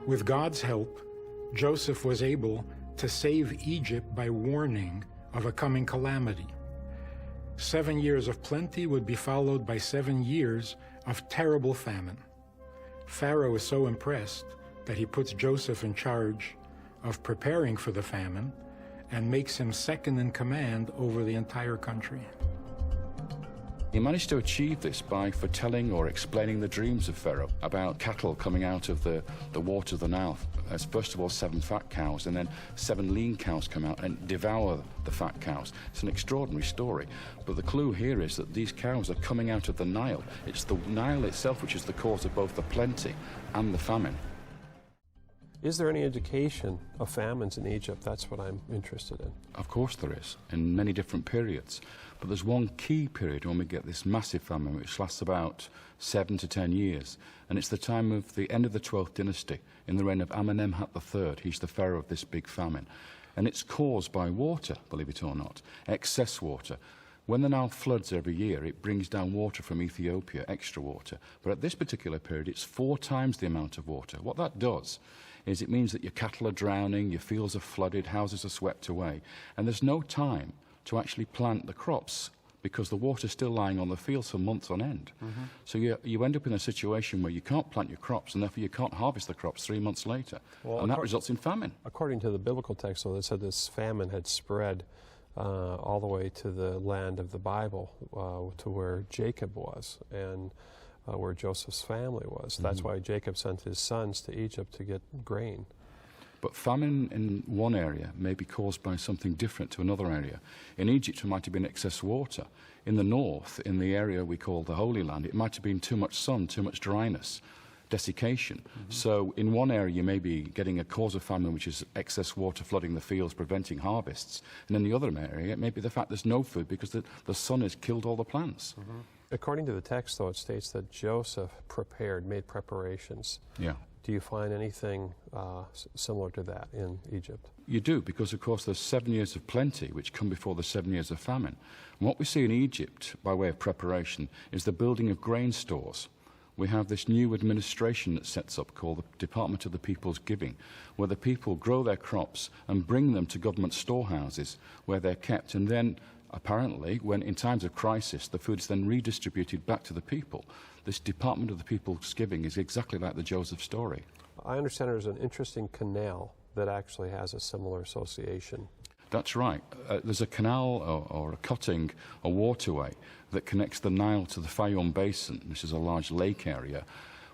With God's help, Joseph was able to save Egypt by warning of a coming calamity. 7 years of plenty would be followed by 7 years of terrible famine. Pharaoh is so impressed that he puts Joseph in charge of preparing for the famine and makes him second in command over the entire country. He managed to achieve this by foretelling or explaining the dreams of Pharaoh about cattle coming out of the waters of the Nile. As first of all 7 fat cows, and then 7 lean cows come out and devour the fat cows. It's an extraordinary story, but the clue here is that these cows are coming out of the Nile. It's the Nile itself which is the cause of both the plenty and the famine. Is there any indication of famines in Egypt? That's what I'm interested in. Of course there is, in many different periods. But there's one key period when we get this massive famine, which lasts about 7 to 10 years. And it's the time of the end of the 12th dynasty, in the reign of Amenemhat III. He's the pharaoh of this big famine. And it's caused by water, believe it or not, excess water. When the Nile floods every year, it brings down water from Ethiopia, extra water. But at this particular period, it's 4 times the amount of water. What that does is it means that your cattle are drowning, your fields are flooded, houses are swept away, and there's no time to actually plant the crops because the water's still lying on the fields for months on end. So you end up in a situation where you can't plant your crops, and therefore you can't harvest the crops 3 months later, and that results in famine. According to the biblical text, though, it said this famine had spread all the way to the land of the Bible, to where Jacob was, and where Joseph's family was. That's why Jacob sent his sons to Egypt to get grain. But famine in one area may be caused by something different to another area. In Egypt, it might have been excess water. In the north, in the area we call the Holy Land, it might have been too much sun, too much dryness, desiccation. So in one area, you may be getting a cause of famine, which is excess water flooding the fields, preventing harvests. And in the other area, it may be the fact there's no food because the sun has killed all the plants. According to the text, though, it states that Joseph made preparations. Yeah. Do you find anything similar to that in Egypt? You do, because of course there's 7 years of plenty which come before the 7 years of famine. And what we see in Egypt by way of preparation is the building of grain stores. We have this new administration that sets up called the Department of the People's Giving, where the people grow their crops and bring them to government storehouses where they're kept, and then apparently, when in times of crisis, the food is then redistributed back to the people. This Department of the People's Giving is exactly like the Joseph story. I understand there's an interesting canal that actually has a similar association. That's right. There's a canal or a cutting, a waterway that connects the Nile to the Fayum Basin. This is a large lake area,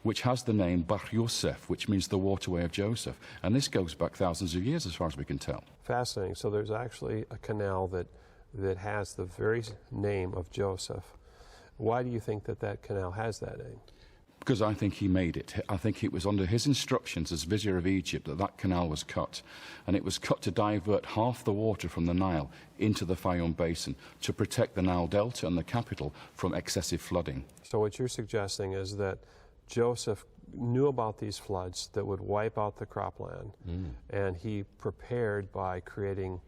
which has the name Bahr Yosef, which means the waterway of Joseph. And this goes back thousands of years as far as we can tell. Fascinating. So there's actually a canal that has the very name of Joseph. Why do you think that canal has that name? Because I think he made it. I think it was under his instructions as vizier of Egypt that canal was cut. And it was cut to divert half the water from the Nile into the Fayum Basin to protect the Nile Delta and the capital from excessive flooding. So what you're suggesting is that Joseph knew about these floods that would wipe out the cropland, and he prepared by creating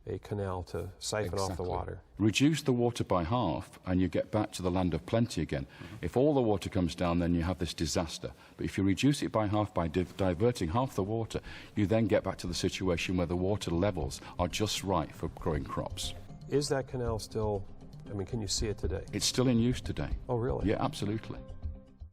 a canal to siphon off the water. Reduce the water by half and you get back to the land of plenty again. If all the water comes down, then you have this disaster. But if you reduce it by half by diverting half the water, you then get back to the situation where the water levels are just right for growing crops. Is that canal still, can you see it today? It's still in use today. Oh, really? Yeah, absolutely.